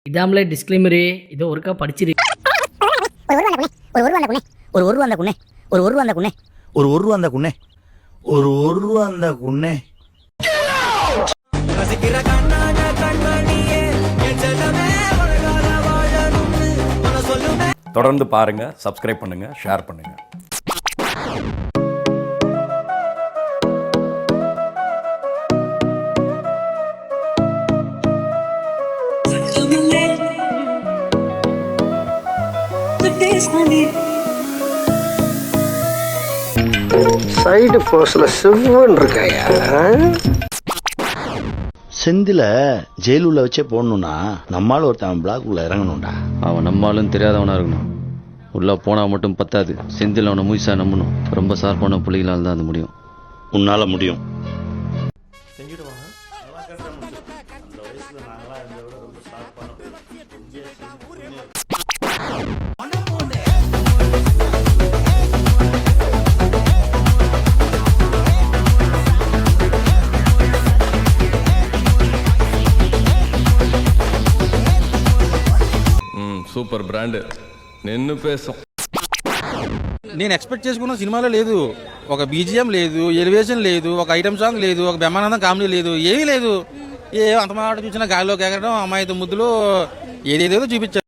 இதாமலே disclaimer இதோ ஒருக்கா படிச்சிரு. தொடர்ந்து பாருங்க, சப்ஸ்கிரைப் பண்ணுங்க, ஷேர் பண்ணுங்க. சைடு போஸ்ட்ல செவ்வன் இருக்காயா? செந்தில ஜெயிலுள்ள வச்சே போடணும்னா நம்மால ஒருத்தன் பிளாக் உள்ள இறங்கணும்டா. அவன் நம்மளும் தெரியாதவனா இருக்கணும். உள்ள போனா மட்டும் பத்தாது, செந்தில் அவனை முயசா நம்பணும். ரொம்ப சார்பான புள்ளிகளால் தான் அது முடியும். உன்னால முடியும். సూపర్ బ్రాండ్ నిన్ను పేసం. నేను ఎక్స్పెక్ట్ చేసుకున్న సినిమాలో లేదు. ఒక బీజిఎం లేదు, ఎలివేషన్ లేదు, ఒక ఐటమ్ సాంగ్ లేదు, ఒక బ్రహ్మానందం కామెడీ లేదు, ఏమీ లేదు. అంత మాట చూసినా గాలిలోకి ఎగరడం, అమ్మాయితో ముద్దులు, ఏదేదేదో చూపించారు.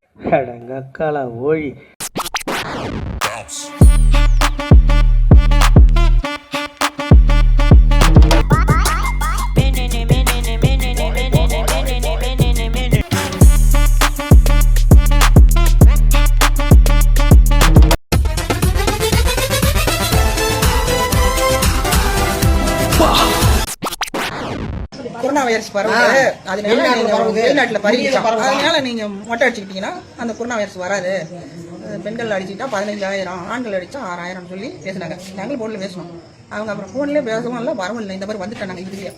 கொரோனா வைரஸ் பரவுது, வெளிநாட்டுல பரவிச்சான். அதனால நீங்க மொட்டை அடிச்சுக்கிட்டீங்கன்னா அந்த கொரோனா வைரஸ் வராது. பெண்கள் அடிச்சுட்டா 15,000, ஆண்கள் அடிச்சா 6,000 சொல்லி பேசினாங்க. நாங்களும் போன்ல பேசணும். அவங்க அப்புறம் போன்லயே பேசவும் இல்லை, வரவும் இல்லை. இந்த மாதிரி வந்துட்டாங்க. நாங்கள் இதுலயே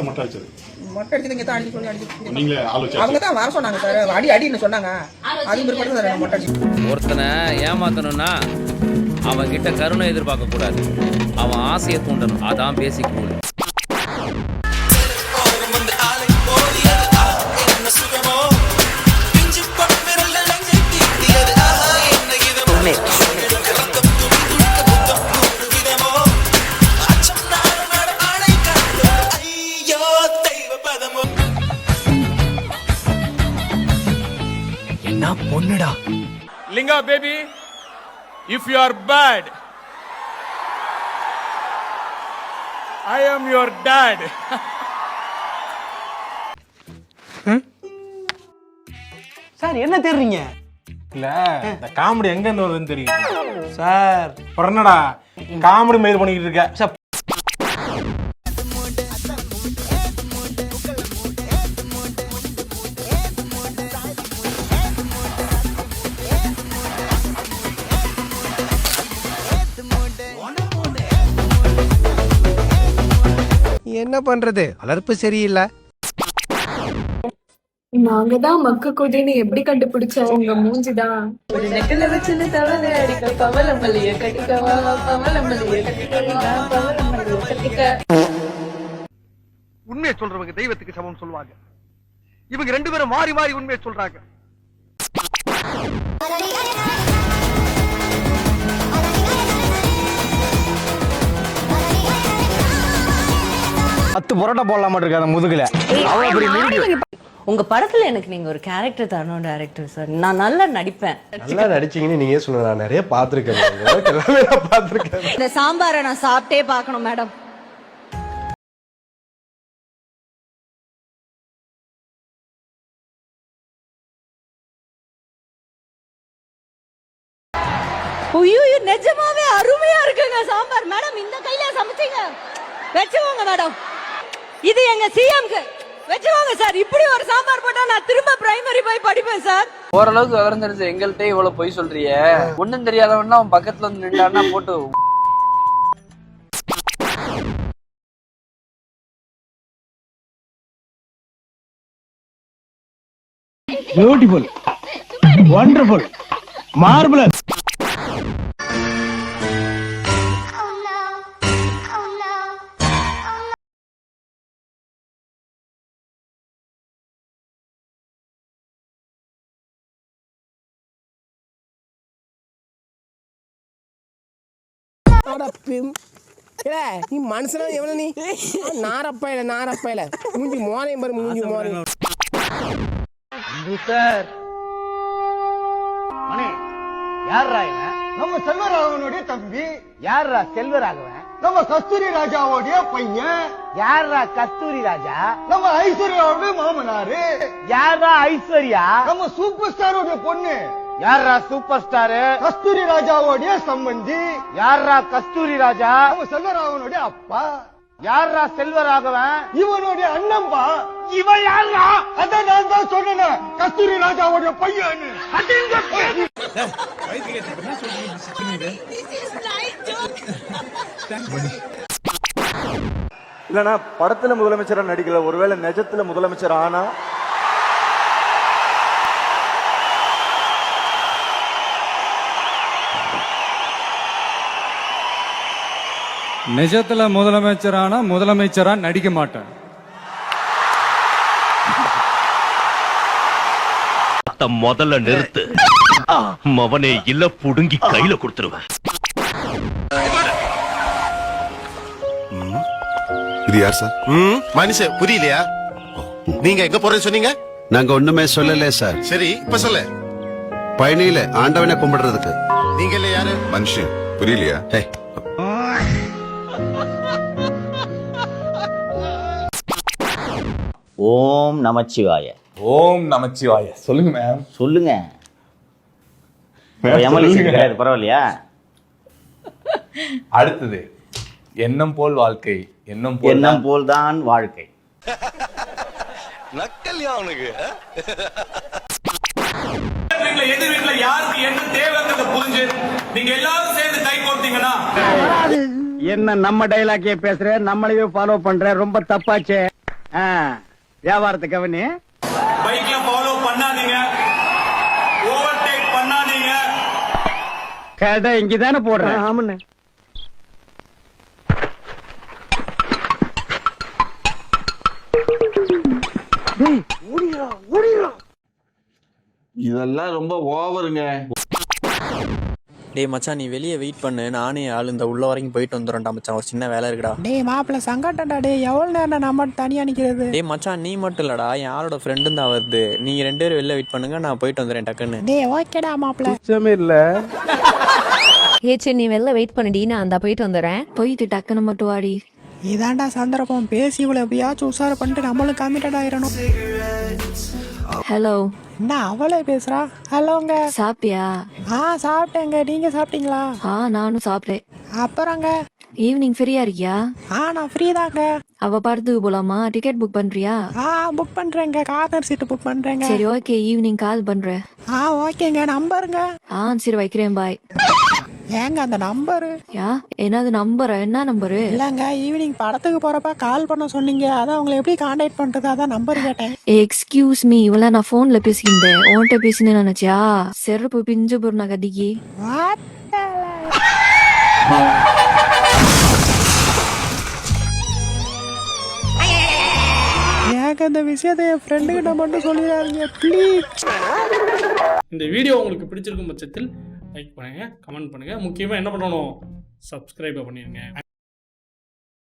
மொட்டை அடிச்சது இங்க தான் அடிச்சு சொல்லி அடிச்சு அவங்க தான் வர சொன்னாங்க சார். அடின்னு சொன்னாங்க. அது பிற்பாடு சார் மொட்டை அடிச்சு. ஒருத்தனை ஏமாத்தணும்னா அவன் கிட்ட கருணை எதிர்பார்க்க கூடாது, அவன் ஆசையை தூண்டணும். அதான் பேசிக் ரூல். என்ன பொண்ணுடா Linga baby, if you are bad I am your dot. Sir என்ன தேடுறீங்க? இல்ல இந்த காமெடி எங்க இருந்து வருதுன்னு தெரியும் சார். என்னடா காமெடி மயிர் பண்ணிக்கிட்டு இருக்க சார்? என்ன பண்றது, வளர்ப்பு சரியில்லை. நாங்க தான் மக்க கொடின்னு எப்படி கண்டுபிடிச்சோம்? உங்க மூஞ்சிதான். ஒரு நெக்கல வச்சுன்னு தவறு அடிக்க பவளமல்லிய கட்டிக்கவா, பவளமல்லிய கட்டிக்கவா, பவளமல்லிய கட்டிக்க. உண்மையை சொல்றவங்க தெய்வத்துக்கு சமம் சொல்லுவாங்க. இவங்க ரெண்டு பேரும் மாறி மாறி உண்மையை சொல்றாங்க. பத்து புரோட்டா போடலாமா இருக்காத முதுகுல. உங்க படத்துல எனக்கு நீங்க ஒரு கேரக்டர் தரணும் டைரக்டர் சார். நான் நல்லா நடிப்பேன். நல்லா நடிச்சீங்கன்னு நீங்க சொல்லுங்க. நான் நிறைய பாத்துருக்கேன், எல்லாமே நான் பாத்துருக்கேன். இந்த சாம்பாரை நான் சாப்பிட்டே பார்க்கணும் மேடம். ஐயோ, நிஜமாவே அருமையா இருக்குங்க சாம்பார். மேடம் இந்த கையில சமைச்சீங்க, வச்சுக்கோங்க மேடம். இது எங்க சிஎம்க்கு வச்சுக்கோங்க சார். இப்படி ஒரு சாம்பார் போட்டா நான் திரும்ப பிரைமரி போய் படிப்பேன் சார். ஓரளவுக்கு விவரம் தெரிஞ்சு எங்கள்கிட்ட இவ்வளவு பொய் சொல்றிய. ஒண்ணும் தெரியாதவன்னா அவன் பக்கத்துல வந்து நின்றான்னா போட்டு பியூட்டிஃபுல், வண்டர்ஃபுல், மார்வலஸ். நீ மனுஷனா எவ்வளவு நீ நாரப்பையில மூஞ்சி மோனையும் பாரு மூஞ்சி மோனையும் சார் மணி யாரா நம்ம செல்வராகவனுடைய தம்பி. யாரா செல்வராகவன்? நம்ம கஸ்தூரி ராஜாவோடைய பையன். யாரா கஸ்தூரி ராஜா? நம்ம ஐஸ்வர்யாவோட மாமனாரு. யாரா ஐஸ்வர்யா? நம்ம சூப்பர் ஸ்டாரோட பொண்ணு. யாரா சூப்பர் ஸ்டார்? கஸ்தூரி ராஜாவோடைய சம்பந்தி. யாரா கஸ்தூரி ராஜா? நம்ம செல்வராகவனுடைய அப்பா. யாரா செல்வராகவன்? இவனுடைய அண்ணன்பா. இவன் யாரா? அதான் நான் தான் சொன்னேன் கஸ்தூரி ராஜாவோட பையன். இல்லனா படத்துல முதலமைச்சரா நடிக்கல, ஒருவேளை நிஜத்துல முதலமைச்சர் ஆனா நிஜத்துல முதலமைச்சரானா முதலமைச்சரா நடிக்க மாட்டேன். முதல்ல நிறுத்து. மவனே இல்ல புடுங்கி கையில கொடுத்துருவேன். இது யார் சார்? மனுஷன் புரியலையா? நீங்க எங்க போறேன்னு சொன்னீங்க? நாங்க ஒண்ணுமே சொல்லல சார். சரி இப்ப சொல்ல. பழனியில ஆண்டவனை கும்பிடுறதுக்கு. நீங்க இல்ல யாரு? மனுஷன் புரியலையா? ஓம் நமச்சிவாய. ஓம் நமச்சிவாய. சொல்லுங்க மேம். சொல்லுங்க. எம்எல்ஏ கிடையாது, பரவாயில்லையா? அடுத்தது எண்ணம் போல் வாழ்க்கை. எண்ணம் போல் தான் வாழ்க்கை. நக்கல்யா அவனுக்கு. எதிர் வீட்டுல யாருக்கு என்ன தேவைங்கிறத புரிஞ்சு நீங்க எல்லாரும் சேர்ந்து கை கோர்த்தீங்கன்னா என்ன நம்ம டைலாக்கே பேசுற, நம்மளையே ஃபாலோ பண்ற, ரொம்ப தப்பாச்சே. வியாபாரத்தை கவனி. பைக்ல ஃபாலோ பண்ணாதீங்க, ஓவர்டேக் பண்ணாதீங்க. கடை இங்கதானே போடுறேன். ஆமாண்ணே. இதெல்லாம் ரொம்ப ஓவருங்க. டேய் மச்சான், நீ வெளியே வெயிட் பண்ணு, நானே ஆளு இந்த உள்ள வரைக்கும் போயிட்டு வந்துடும்டா மச்சான், ஒரு சின்ன வேலை இருக்குடா. டேய் மாப்பிள்ள சங்கட்டம்டா. டேய் எவ்வளவு நேரம் நம்ம தனியா நிக்கிறது? டேய் மச்சான், நீ மட்டும் இல்லடா, என் ஆளோட ஃப்ரெண்டும் தான் வருது. நீங்க 2 பேரும் வெளில வெயிட் பண்ணுங்க, நான் போயிட்டு வந்துடுறேன் டக்குன்னு. டேய் ஓகேடா மாப்பிள்ள. நிச்சயமே இல்ல. சரி நீ வெளில வெயிட் பண்ணிடி, நான் அந்த போயிட்டு வந்துடுறேன். போயிட்டு டக்குன்னு மட்டும் வாடி. இதாண்டா சந்தர்ப்பம். பேசி இவ்வளவு எப்படியாச்சும் உசார பண்ணிட்டு நம்மளும் கமிட்டட் ஆயிரணும். ஹலோ. என்ன அவளே பேசுறா? ஹலோங்க. சாப்பிட்டியா? சாப்பிட்டேங்க. நீங்க சாப்பிட்டீங்களா? நானும் சாப்பிட்டேன். அப்புறங்க ஈவினிங் ஃப்ரீயா இருக்கியா? நான் ஃப்ரீ தாங்க. அவ படத்துக்கு போலாமா? டிக்கெட் புக் பண்றியா? புக் பண்றேங்க. கார்னர் சீட் புக் பண்றேங்க. சரி ஓகே, ஈவினிங் கால் பண்றேன். ஓகேங்க. நம்பருங்க. சரி வைக்கிறேன், பாய். ஏங்க அந்த நம்பரு? என்னது நம்பரா? என்ன நம்பரு? இல்லங்க, ஈவினிங் படத்துக்கு போறப்ப கால் பண்ண சொன்னீங்க, அதான் உங்களை எப்படி கான்டாக்ட் பண்றது, அதான் நம்பர் கேட்டேன். எக்ஸ்கியூஸ் மீ, இவள நான் போன்ல பேசிக்கிட்டேன், உன்கிட்ட பேசினேன்னு நினைச்சியா? செருப்பு பிஞ்சு போறா கதிக்கு. ஏங்க இந்த விஷயத்தை என் ஃப்ரெண்டுகிட்ட மட்டும் சொல்லிடாதீங்க ப்ளீஸ். இந்த வீடியோ உங்களுக்கு பிடிச்சிருக்கும் பட்சத்தில் லைக் பண்ணுங்கள், கமெண்ட் பண்ணுங்கள். முக்கியமாக என்ன பண்ணணும்? சப்ஸ்கிரைப் பண்ணிடுங்க.